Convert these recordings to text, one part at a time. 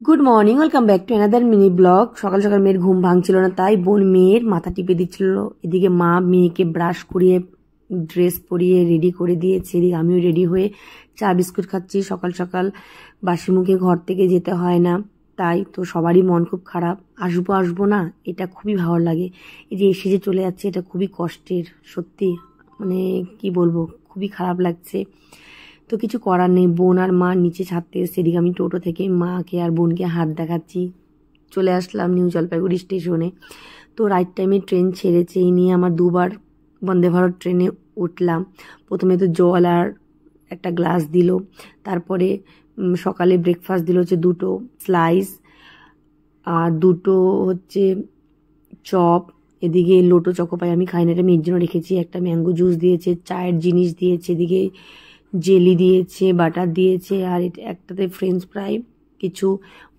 Good morning, welcome back to another mini blog. সকাল সকাল মেয়ের ঘুম ভাঙছিল না, তাই বোন মেয়ের মাথা টিপে দিচ্ছিল। এদিকে মা মেয়েকে ব্রাশ করিয়ে ড্রেস পরিয়ে রেডি করে দিয়েছে। এদিকে আমিও রেডি হয়ে চা বিস্কুট খাচ্ছি। সকাল সকাল বাসি মুখে ঘর থেকে যেতে হয় না, তাই তো সবারই মন খুব খারাপ। আসবো আসবো না, এটা খুবই ভালো লাগে। এই যে এসে যে চলে যাচ্ছে, এটা খুবই কষ্টের। সত্যি মানে কি বলবো, খুবই খারাপ লাগছে। তো কিছু করার নেই, বোন আর মা নিচে ছাড়তে এসছে। এদিকে আমি টোটো থেকে মাকে আর বোনকে হাত দেখাচ্ছি। চলে আসলাম নিউ জলপাইগুড়ি স্টেশনে। তো রাইট টাইমে ট্রেন ছেড়েছে, এই নিয়ে আমার দুবার বন্দে ভারত ট্রেনে উঠলাম। প্রথমে তো জল আর একটা গ্লাস দিল, তারপরে সকালে ব্রেকফাস্ট দিল হচ্ছে 2টো স্লাইস আর 2টো হচ্ছে চপ। এদিকে লোটো চকোপাই আমি খাই না, এটা মেয়ের জন্য রেখেছি। একটা ম্যাঙ্গো জুস দিয়েছে, চায়ের জিনিস দিয়েছে, এদিকে জেলি দিয়েছে, বাটার দিয়েছে, আর একটাতে ফ্রেঞ্চ ফ্রাই, কিছু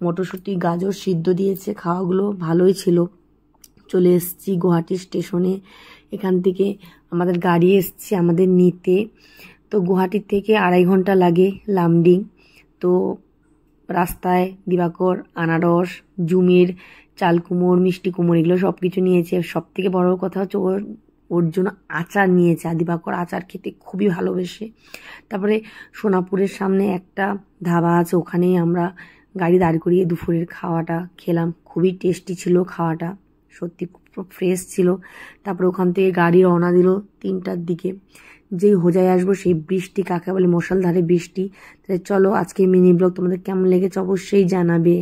মটরশুঁটি গাজর সিদ্ধ দিয়েছে। খাওয়াগুলো ভালোই ছিল। চলে এসেছি গুয়াহাটি স্টেশনে। এখান থেকে আমাদের গাড়ি এসছে আমাদের নিতে। তো গুয়াহাটির থেকে 2.5 ঘন্টা লাগে লামডিং। তো রাস্তায় দিবাকর আনারস, জুমের চাল কুমড়, মিষ্টি কুমড়, এগুলো সব কিছু নিয়েছে। সব থেকে বড় কথা হচ্ছে ওর জন্য আচার নিয়েছে। দিবাকর আচার খেতে খুবই ভালোবেসে। তারপরে সোনাপুরের সামনে একটা ধাবা আছে, ওখানেই আমরা গাড়ি দাঁড় করিয়ে দুপুরের খাওয়াটা খেলাম। খুবই টেস্টি ছিল খাওয়াটা, সত্যি খুব ফ্রেশ ছিল। তারপরে ওখান থেকে গাড়ি রওনা দিল 3টার দিকে। যেই হোজায় আসবো সেই বৃষ্টি, কাকে বলে মশালধারে বৃষ্টি। তাই চলো আজকে মিনি ব্লগ তোমাদের কেমন লেগেছে অবশ্যই জানাবে।